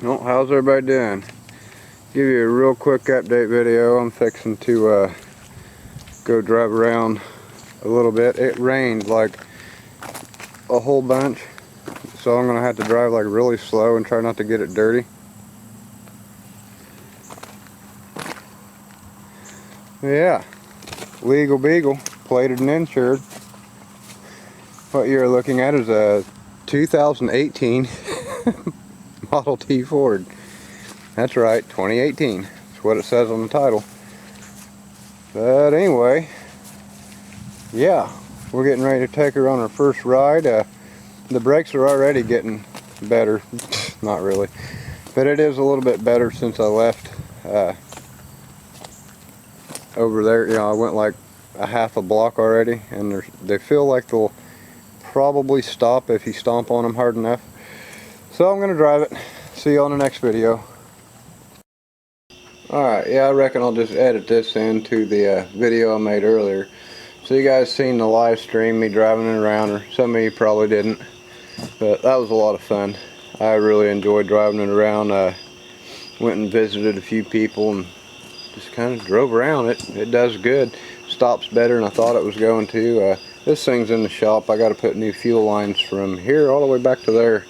Well, how's everybody doing? Give you a real quick update video. I'm fixing to go drive around a little bit. It rained like a whole bunch, so I'm gonna have to drive like really slow and try not to get it dirty. Yeah, legal beagle, plated and insured. What you're looking at is a 2018 Model T Ford. That's right, 2018. That's what it says on the title. But anyway, yeah, we're getting ready to take her on our first ride. The brakes are already getting better. Not really, but it is a little bit better since I left over there. You know, I went like a half a block already, and they feel like they'll probably stop if you stomp on them hard enough. So I'm gonna drive it. See you on the next video. Alright, yeah, I reckon I'll just edit this into the video I made earlier. So you guys seen the live stream, me driving it around, or some of you probably didn't. But that was a lot of fun. I really enjoyed driving it around. Went and visited a few people and just kind of drove around it. It does good. Stops better than I thought it was going to. This thing's in the shop. I got to put new fuel lines from here all the way back to there.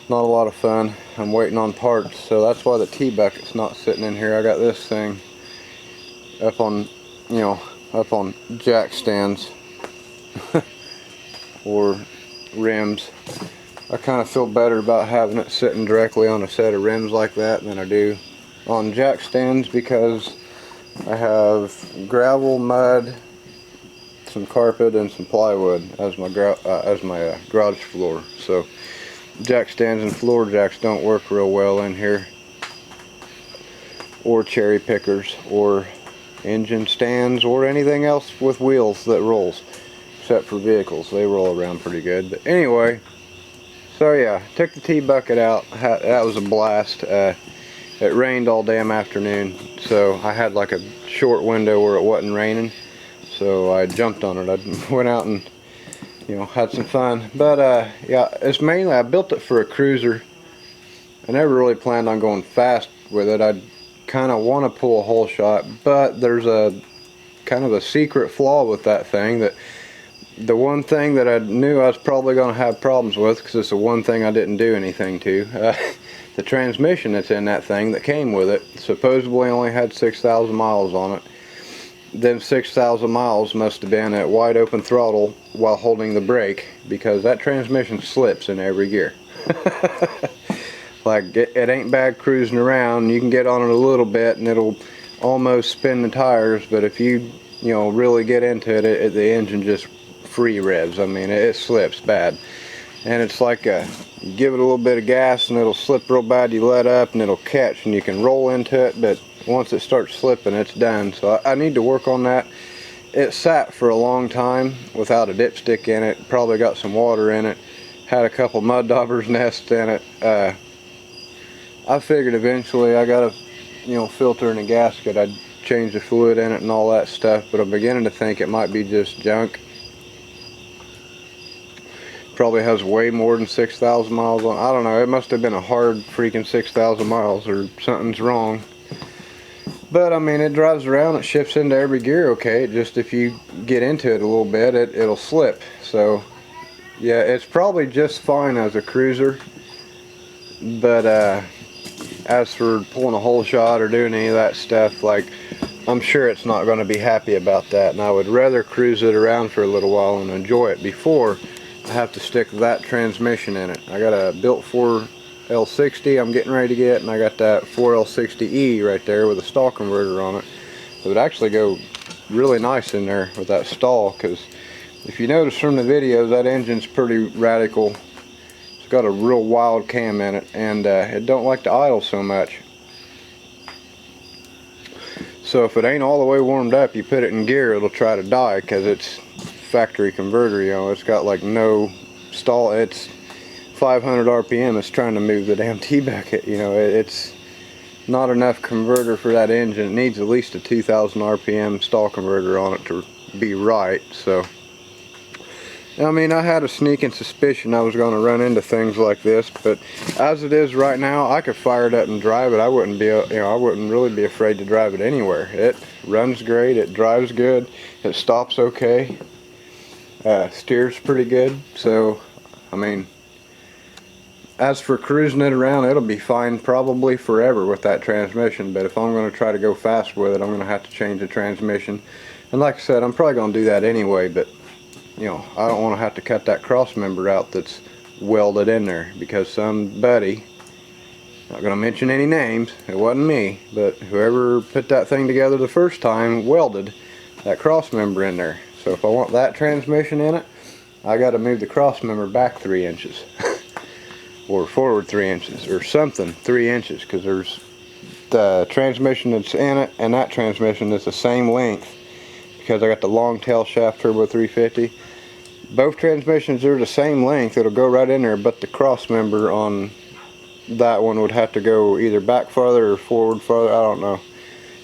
Not a lot of fun. I'm waiting on parts, so that's why the T-bucket's not sitting in here. I got this thing up on, you know, up on jack stands or rims. I kind of feel better about having it sitting directly on a set of rims like that than I do on jack stands, because I have gravel, mud, some carpet, and some plywood as my garage floor. So jack stands and floor jacks don't work real well in here, or cherry pickers, or engine stands, or anything else with wheels that rolls, except for vehicles. They roll around pretty good. But anyway, so yeah, took the T-bucket out. That was a blast. It rained all damn afternoon, so I had like a short window where it wasn't raining, so I jumped on it. I went out and, you know, had some fun. But yeah, it's mainly, I built it for a cruiser. I never really planned on going fast with it. I kind of want to pull a whole shot, but there's a kind of a secret flaw with that thing, that the one thing that I knew I was probably going to have problems with, because it's the one thing I didn't do anything to. The transmission that's in that thing that came with it supposedly only had 6,000 miles on it. Them 6,000 miles must have been at wide open throttle while holding the brake, because that transmission slips in every gear. Like, it ain't bad cruising around. You can get on it a little bit and it'll almost spin the tires, but if you know, really get into it, the engine just free revs. I mean, it slips bad. And it's like you give it a little bit of gas and it'll slip real bad. You let up and it'll catch and you can roll into it, but once it starts slipping, it's done. So I need to work on that. It sat for a long time without a dipstick in it. Probably got some water in it. Had a couple mud daubers nests in it. I figured eventually I got a, you know, filter and a gasket. I'd change the fluid in it and all that stuff, but I'm beginning to think it might be just junk. Probably has way more than 6,000 miles on. I don't know. It must have been a hard freaking 6,000 miles, or something's wrong. But I mean, it drives around, it shifts into every gear okay. Just if you get into it a little bit, it'll slip. So yeah, it's probably just fine as a cruiser. But as for pulling a whole shot or doing any of that stuff, like, I'm sure it's not going to be happy about that. And I would rather cruise it around for a little while and enjoy it before I have to stick that transmission in it. I got a built 4L60 I'm getting ready to get, and I got that 4L60E right there with a stall converter on it. It would actually go really nice in there with that stall, because if you notice from the videos, that engine's pretty radical. It's got a real wild cam in it, and it don't like to idle so much. So if it ain't all the way warmed up, you put it in gear, it'll try to die, because it's factory converter, you know. It's got like no stall. It's 500 RPM. It's trying to move the damn T-bucket, you know. It's not enough converter for that engine. It needs at least a 2,000 RPM stall converter on it to be right. So I mean, I had a sneaking suspicion I was going to run into things like this, but as it is right now, I could fire it up and drive it. I wouldn't be, I wouldn't really be afraid to drive it anywhere. It runs great, it drives good, it stops okay, steers pretty good. So, I mean, as for cruising it around, it'll be fine probably forever with that transmission. But if I'm going to try to go fast with it, I'm going to have to change the transmission. And like I said, I'm probably going to do that anyway, but you know, I don't want to have to cut that cross member out that's welded in there, because somebody, not going to mention any names, it wasn't me, but whoever put that thing together the first time welded that cross member in there. So if I want that transmission in it, I got to move the cross member back 3 inches or forward 3 inches or something, 3 inches, because there's the transmission that's in it and that transmission is the same length, because I got the long tail shaft turbo 350. Both transmissions are the same length, it'll go right in there, but the cross member on that one would have to go either back farther or forward farther, I don't know.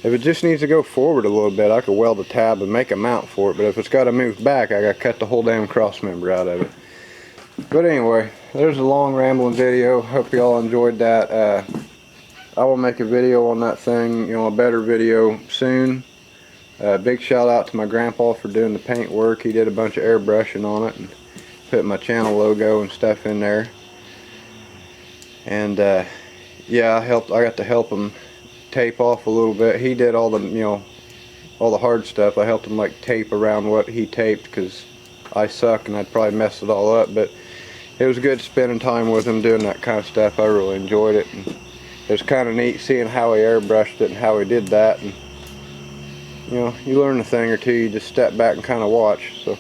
If it just needs to go forward a little bit, I could weld a tab and make a mount for it, but if it's got to move back, I got to cut the whole damn cross member out of it. But anyway, there's a long rambling video. Hope you all enjoyed that. I will make a video on that thing, you know, a better video soon. Big shout out to my grandpa for doing the paint work. He did a bunch of airbrushing on it and put my channel logo and stuff in there. And yeah, I got to help him tape off a little bit. He did all the, you know, all the hard stuff. I helped him like tape around what he taped, because I suck and I'd probably mess it all up. But it was good spending time with him doing that kind of stuff. I really enjoyed it, and it was kind of neat seeing how he airbrushed it and how he did that. And you know, you learn a thing or two, you just step back and kind of watch. So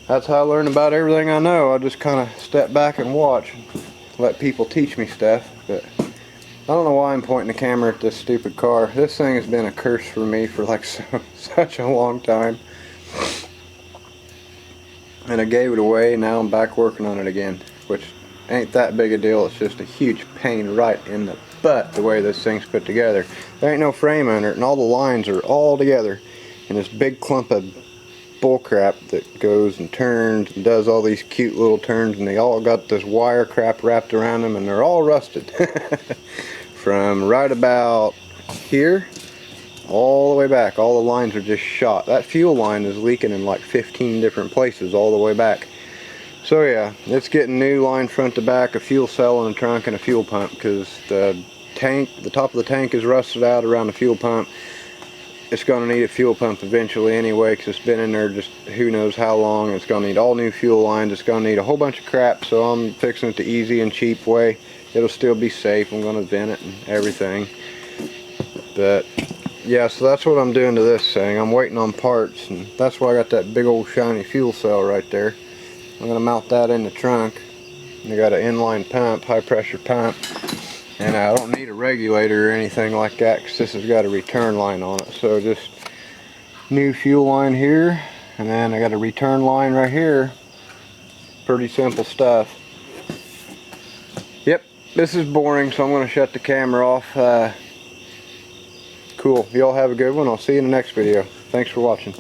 that's how I learn about everything I know. I just kind of step back and watch, let people teach me stuff. But I don't know why I'm pointing the camera at this stupid car. This thing has been a curse for me for like such a long time. And I gave it away, and now I'm back working on it again, which ain't that big a deal. It's just a huge pain right in the butt the way this thing's put together. There ain't no frame under it, and all the lines are all together in this big clump of bullcrap that goes and turns and does all these cute little turns, and they all got this wire crap wrapped around them, and they're all rusted from right about here all the way back. All the lines are just shot. That fuel line is leaking in like 15 different places all the way back. So yeah, it's getting new line front to back, a fuel cell and a trunk and a fuel pump, because the tank, the top of the tank is rusted out around the fuel pump. It's going to need a fuel pump eventually anyway, because it's been in there just who knows how long. It's going to need all new fuel lines. It's going to need a whole bunch of crap, so I'm fixing it the easy and cheap way. It'll still be safe. I'm going to vent it and everything. But yeah, so that's what I'm doing to this thing. I'm waiting on parts, and that's why I got that big old shiny fuel cell right there. I'm going to mount that in the trunk. I got an inline pump, high pressure pump, and I don't need a regulator or anything like that, because this has got a return line on it. So just new fuel line here, and then I got a return line right here. Pretty simple stuff. Yep, this is boring, so I'm going to shut the camera off. Cool, y'all have a good one. I'll see you in the next video. Thanks for watching.